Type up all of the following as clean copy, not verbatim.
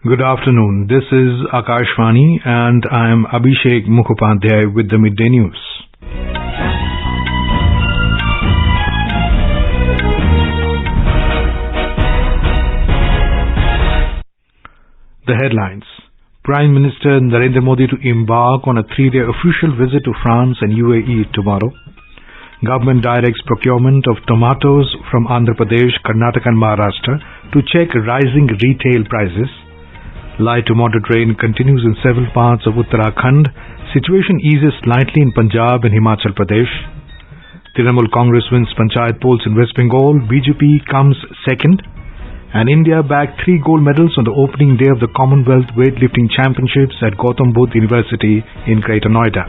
Good afternoon. This is Akashvani and I am Abhishek Mukhopadhyay with the Midday News. The headlines. Prime Minister Narendra Modi to embark on a 3-day official visit to France and UAE tomorrow. Government directs procurement of tomatoes from Andhra Pradesh, Karnataka and Maharashtra to check rising retail prices. Light to moderate rain continues in several parts of Uttarakhand. Situation eases slightly in Punjab and Himachal Pradesh. Trinamool Congress wins Panchayat polls in West Bengal. BJP comes second. And India bagged 3 gold medals on the opening day of the Commonwealth Weightlifting Championships at Gautam Budh University in Greater Noida.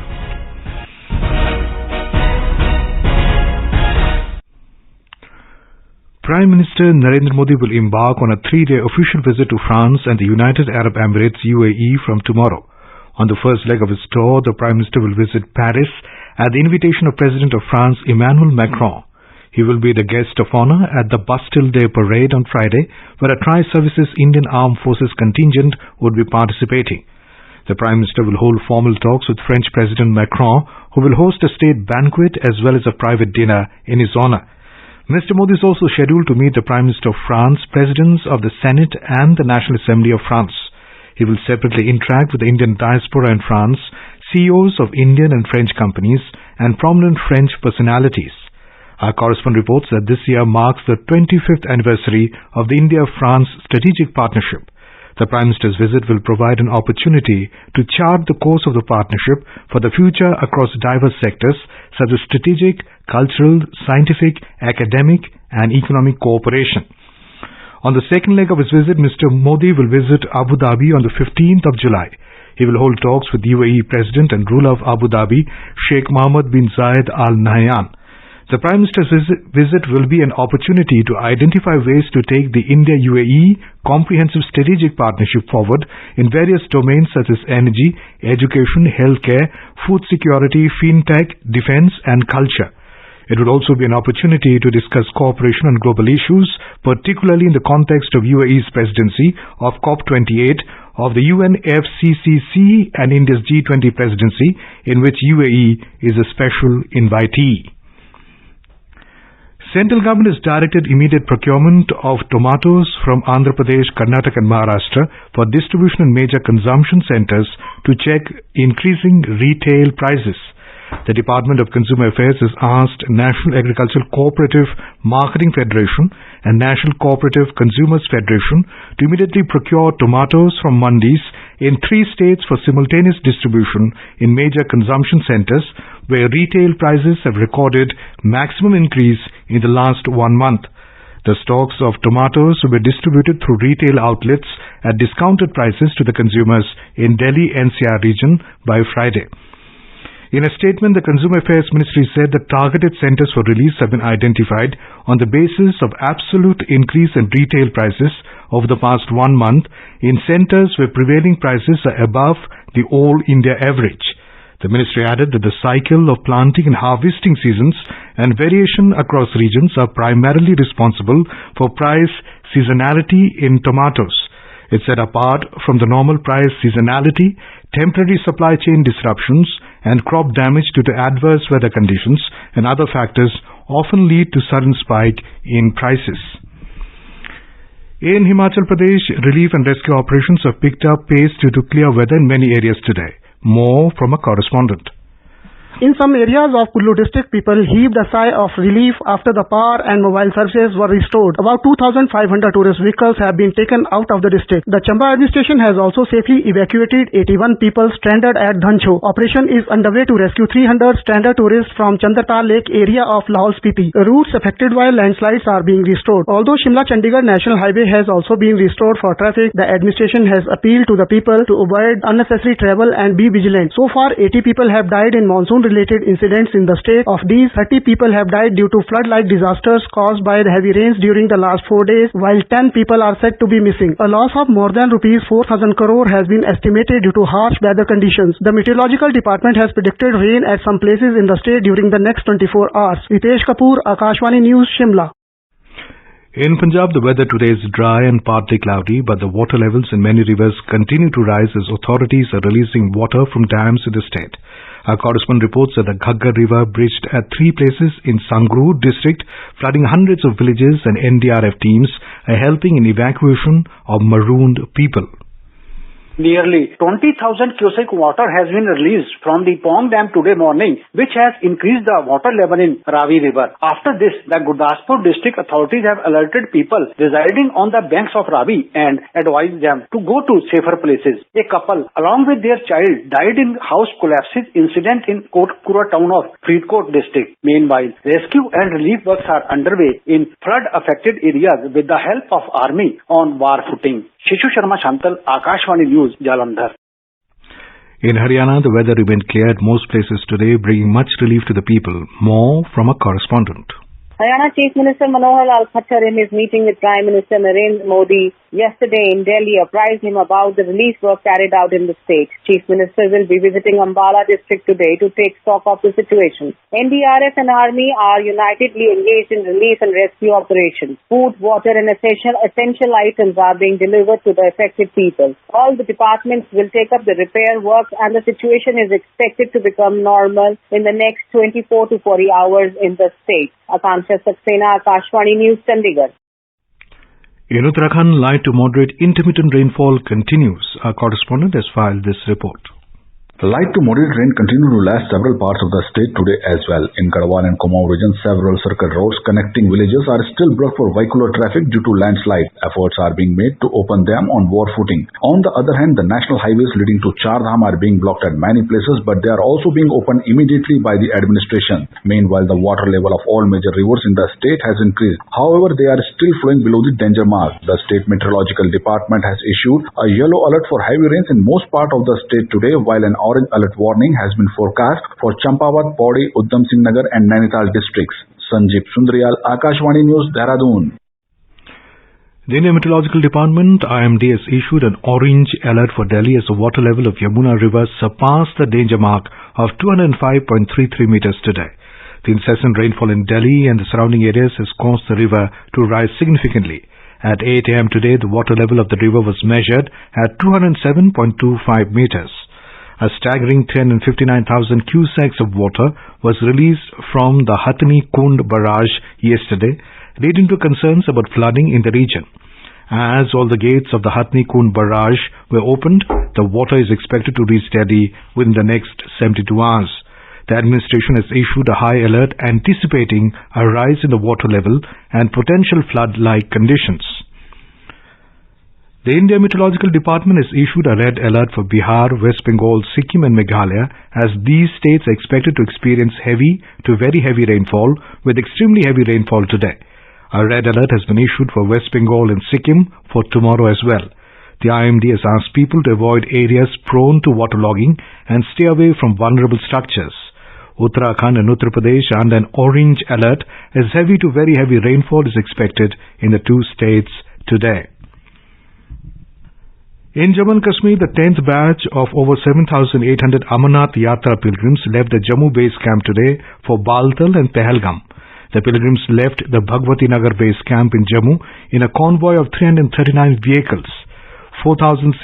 Prime Minister Narendra Modi will embark on a 3-day official visit to France and the United Arab Emirates UAE from tomorrow. On the first leg of his tour, the Prime Minister will visit Paris at the invitation of President of France Emmanuel Macron. He will be the guest of honor at the Bastille Day Parade on Friday, where a Tri-Services Indian Armed Forces contingent would be participating. The Prime Minister will hold formal talks with French President Macron, who will host a state banquet as well as a private dinner in his honor. Mr. Modi is also scheduled to meet the Prime Minister of France, Presidents of the Senate and the National Assembly of France. He will separately interact with the Indian diaspora in France, CEOs of Indian and French companies, and prominent French personalities. Our correspondent reports that this year marks the 25th anniversary of the India-France strategic partnership. The Prime Minister's visit will provide an opportunity to chart the course of the partnership for the future across diverse sectors such as strategic, cultural, scientific, academic and economic cooperation. On the second leg of his visit, Mr. Modi will visit Abu Dhabi on the 15th of July. He will hold talks with UAE President and ruler of Abu Dhabi, Sheikh Mohammed bin Zayed Al Nahyan. The Prime Minister's visit will be an opportunity to identify ways to take the India-UAE comprehensive strategic partnership forward in various domains such as energy, education, healthcare, food security, fintech, defense and culture. It would also be an opportunity to discuss cooperation on global issues, particularly in the context of UAE's presidency of COP28 of the UNFCCC and India's G20 presidency, in which UAE is a special invitee. Central government has directed immediate procurement of tomatoes from Andhra Pradesh, Karnataka and Maharashtra for distribution in major consumption centers to check increasing retail prices. The Department of Consumer Affairs has asked National Agricultural Cooperative Marketing Federation and National Cooperative Consumers Federation to immediately procure tomatoes from mandis in 3 states for simultaneous distribution in major consumption centers where retail prices have recorded maximum increase in the last 1 month. The stocks of tomatoes will be distributed through retail outlets at discounted prices to the consumers in Delhi NCR region by Friday. In a statement, the Consumer Affairs Ministry said that targeted centers for release have been identified on the basis of absolute increase in retail prices over the past 1 month in centers where prevailing prices are above the all India average. The ministry added that the cycle of planting and harvesting seasons and variation across regions are primarily responsible for price seasonality in tomatoes. It said apart from the normal price seasonality, temporary supply chain disruptions and crop damage due to adverse weather conditions and other factors often lead to sudden spike in prices. In Himachal Pradesh, relief and rescue operations have picked up pace due to clear weather in many areas today. More from a correspondent. In some areas of Kullu district, people heaved a sigh of relief after the power and mobile services were restored. About 2,500 tourist vehicles have been taken out of the district. The Chamba administration has also safely evacuated 81 people stranded at Dhancho. Operation is underway to rescue 300 stranded tourists from Chandratal Lake area of Lahaul Spiti. Routes affected by landslides are being restored. Although Shimla-Chandigarh National Highway has also been restored for traffic, the administration has appealed to the people to avoid unnecessary travel and be vigilant. So far, 80 people have died in monsoon-related incidents in the state. Of these, 30 people have died due to flood-like disasters caused by the heavy rains during the last 4 days, while 10 people are said to be missing. A loss of more than rupees 4,000 crore has been estimated due to harsh weather conditions. The meteorological department has predicted rain at some places in the state during the next 24 hours. Ritesh Kapoor, Akashvani News, Shimla. In Punjab, the weather today is dry and partly cloudy, but the water levels in many rivers continue to rise as authorities are releasing water from dams in the state. Our correspondent reports that the Ghaggar River breached at 3 places in Sangrur district, flooding hundreds of villages, and NDRF teams are helping in evacuation of marooned people. Nearly 20,000 cubic water has been released from the Pong Dam today morning, which has increased the water level in Ravi River. After this, the Gurdaspur district authorities have alerted people residing on the banks of Ravi and advised them to go to safer places. A couple, along with their child, died in house collapses incident in Kotkura town of Faridkot district. Meanwhile, rescue and relief works are underway in flood-affected areas with the help of army on war footing. Shishu Sharma Shantal, Akashvani News, Jalandhar. In Haryana, the weather remained clear at most places today, bringing much relief to the people. More from a correspondent. Haryana Chief Minister Manohar Lal Khattar, in his meeting with Prime Minister Narendra Modi yesterday in Delhi, apprised him about the relief work carried out in the state. Chief Minister will be visiting Ambala district today to take stock of the situation. NDRF and Army are unitedly engaged in relief and rescue operations. Food, water and essential items are being delivered to the affected people. All the departments will take up the repair work and the situation is expected to become normal in the next 24 to 40 hours in the state. Akansha Saxena, Akashvani News, Chandigarh. In Uttarakhand, light to moderate intermittent rainfall continues. Our correspondent has filed this report. Light to moderate rain continue to last several parts of the state today as well. In Garhwal and Kumaon regions, several circle roads connecting villages are still blocked for vehicular traffic due to landslide. Efforts are being made to open them on war footing. On the other hand, the national highways leading to Char Dham are being blocked at many places, but they are also being opened immediately by the administration. Meanwhile, the water level of all major rivers in the state has increased. However, they are still flowing below the danger mark. The State Meteorological Department has issued a yellow alert for heavy rains in most part of the state today, while an orange alert warning has been forecast for Champawat, Pauri, Udham Singh Nagar and Nainital districts. Sanjeev Sundaryal, Akashvani News, Dehradun. The Indian Meteorological Department, IMD, has issued an orange alert for Delhi as the water level of Yamuna River surpassed the danger mark of 205.33 meters today. The incessant rainfall in Delhi and the surrounding areas has caused the river to rise significantly. At 8 a.m. today, the water level of the river was measured at 207.25 meters. A staggering 359,000 cusecs of water was released from the Hathni Kund barrage yesterday, leading to concerns about flooding in the region. As all the gates of the Hathni Kund barrage were opened, the water is expected to reach Delhi within the next 72 hours. The administration has issued a high alert anticipating a rise in the water level and potential flood-like conditions. The India Meteorological Department has issued a red alert for Bihar, West Bengal, Sikkim and Meghalaya, as these states are expected to experience heavy to very heavy rainfall with extremely heavy rainfall today. A red alert has been issued for West Bengal and Sikkim for tomorrow as well. The IMD has asked people to avoid areas prone to waterlogging and stay away from vulnerable structures. Uttarakhand and Uttar Pradesh and an orange alert as heavy to very heavy rainfall is expected in the two states today. In Jammu and Kashmir, the 10th batch of over 7,800 Amarnath Yatra pilgrims left the Jammu base camp today for Baltal and Pahalgam. The pilgrims left the Bhagwati Nagar base camp in Jammu in a convoy of 339 vehicles. 4,677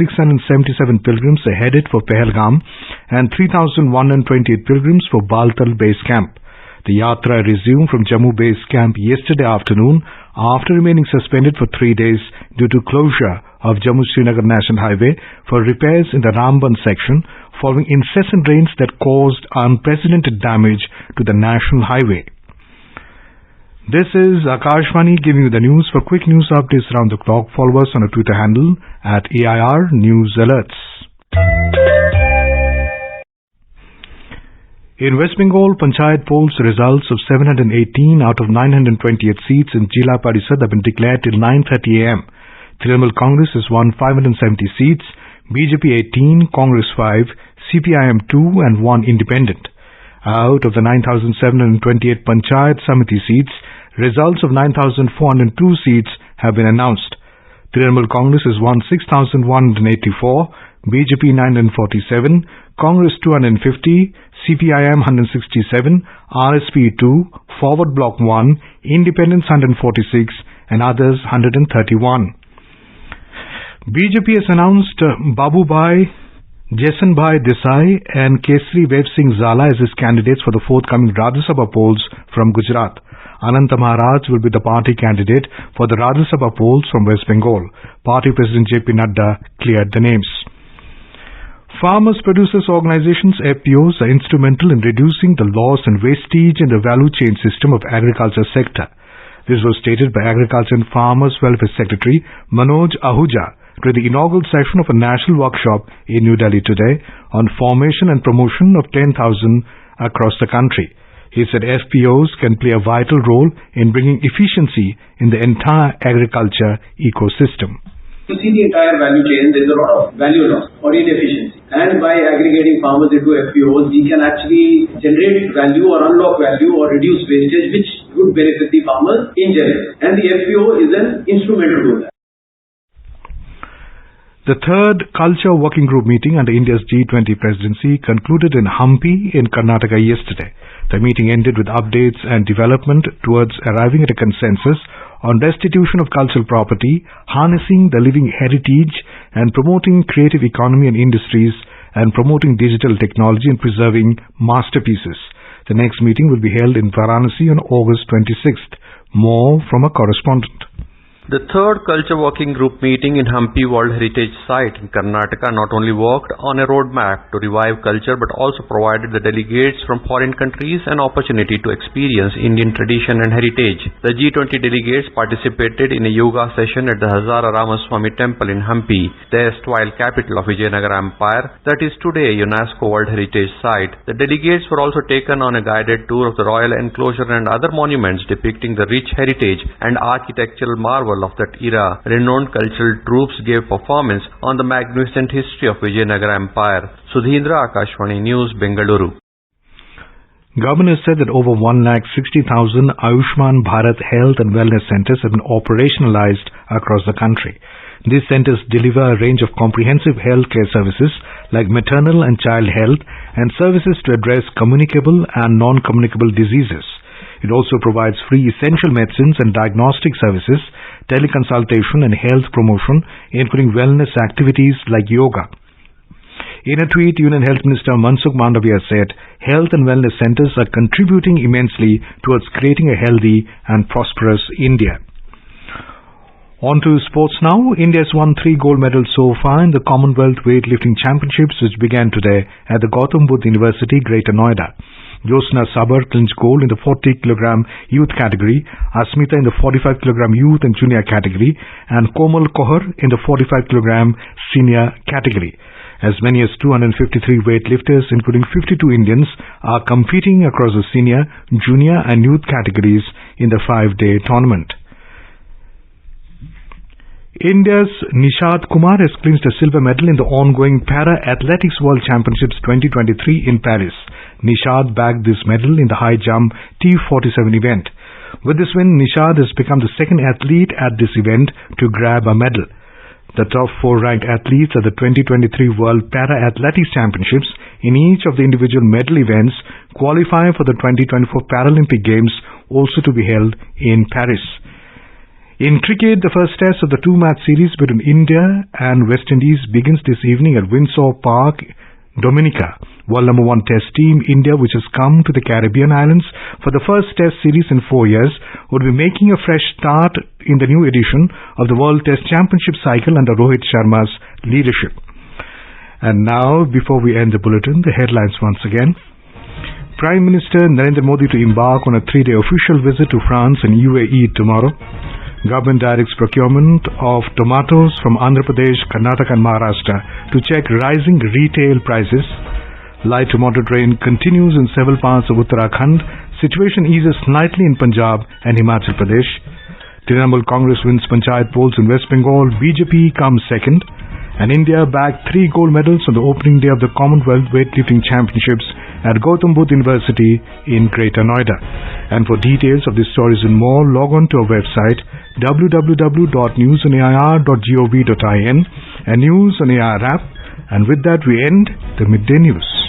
pilgrims are headed for Pahalgam and 3,128 pilgrims for Baltal base camp. The Yatra resumed from Jammu base camp yesterday afternoon after remaining suspended for 3 days due to closure of Jammu-Srinagar National Highway for repairs in the Ramban section following incessant rains that caused unprecedented damage to the national highway. This is Akashvani giving you the news. For quick news updates around the clock, follow us on our Twitter handle at AIR News Alerts. In West Bengal, Panchayat polls results of 718 out of 928 seats in Jila Parishad have been declared till 9:30 a.m. Trinamool Congress has won 570 seats, BJP 18, Congress 5, CPIM 2 and 1 independent. Out of the 9,728 Panchayat Samiti seats, results of 9,402 seats have been announced. Trinamool Congress has won 6,184, BJP 947, Congress 250, CPIM 167, RSP 2, Forward Bloc 1, Independents 146 and others 131. BJP has announced Babubhai Jaisonbhai Desai and Kesri Vev Singh Zala as his candidates for the forthcoming Rajya Sabha polls from Gujarat. Ananta Maharaj will be the party candidate for the Rajya Sabha polls from West Bengal. Party President JP Nadda cleared the names. Farmers Producers Organizations FPOs are instrumental in reducing the loss and wastage in the value chain system of agriculture sector. This was stated by Agriculture and Farmers Welfare Secretary Manoj Ahuja during the inaugural session of a national workshop in New Delhi today on formation and promotion of 10,000 across the country. He said FPOs can play a vital role in bringing efficiency in the entire agriculture ecosystem. To see the entire value chain, there is a lot of value loss or inefficiency. And by aggregating farmers into FPOs, we can actually generate value or unlock value or reduce wastage, which would benefit the farmers in general. And the FPO is an instrument to do that. The third Culture Working Group meeting under India's G20 presidency concluded in Hampi in Karnataka yesterday. The meeting ended with updates and development towards arriving at a consensus on restitution of cultural property, harnessing the living heritage and promoting creative economy and industries, and promoting digital technology and preserving masterpieces. The next meeting will be held in Varanasi on August 26th. More from a correspondent. The third Culture Working Group meeting in Hampi World Heritage Site in Karnataka not only worked on a roadmap to revive culture but also provided the delegates from foreign countries an opportunity to experience Indian tradition and heritage. The G20 delegates participated in a yoga session at the Hazara Ramaswamy Temple in Hampi, the erstwhile capital of Vijayanagara Empire, that is today a UNESCO World Heritage Site. The delegates were also taken on a guided tour of the royal enclosure and other monuments depicting the rich heritage and architectural marvel of that era. Renowned cultural troupes gave performance on the magnificent history of Vijayanagara Empire. Sudhindra, Akashvani News, Bengaluru. Governor said that over 160,000 Ayushman Bharat health and wellness centers have been operationalized across the country. These centers deliver a range of comprehensive healthcare services like maternal and child health and services to address communicable and non-communicable diseases. It also provides free essential medicines and diagnostic services, teleconsultation and health promotion, including wellness activities like yoga. In a tweet, Union Health Minister Mansukh Mandavia said, health and wellness centers are contributing immensely towards creating a healthy and prosperous India. On to sports now. India has won 3 gold medals so far in the Commonwealth Weightlifting Championships, which began today at the Gautam Buddha University, Greater Noida. Josna Sabar clinched gold in the 40 kg youth category, Asmita in the 45 kg youth and junior category, and Komal Kohar in the 45 kg senior category. As many as 253 weightlifters, including 52 Indians, are competing across the senior, junior and youth categories in the 5-day tournament. India's Nishad Kumar has clinched a silver medal in the ongoing Para Athletics World Championships 2023 in Paris. Nishad bagged this medal in the high jump T47 event. With this win, Nishad has become the second athlete at this event to grab a medal. The top 4 ranked athletes at the 2023 World Para Athletics Championships in each of the individual medal events qualify for the 2024 Paralympic Games, also to be held in Paris. In cricket, the first test of the 2-match series between India and West Indies begins this evening at Windsor Park, Dominica. World number 1 test team India, which has come to the Caribbean islands for the first test series in 4 years, would be making a fresh start in the new edition of the World Test Championship cycle under Rohit Sharma's leadership. And now, before we end the bulletin, the headlines once again. Prime Minister Narendra Modi to embark on a 3-day official visit to France and UAE tomorrow. Government directs procurement of tomatoes from Andhra Pradesh, Karnataka and Maharashtra to check rising retail prices. Light to moderate rain continues in several parts of Uttarakhand. Situation eases slightly in Punjab and Himachal Pradesh. Trinamool Congress wins Panchayat polls in West Bengal. BJP comes second. And India bagged 3 gold medals on the opening day of the Commonwealth Weightlifting Championships at Gautam Buddha University in Greater Noida. And for details of these stories and more, log on to our website www.newsonair.gov.in and News on AIR app. And with that, we end the Midday News.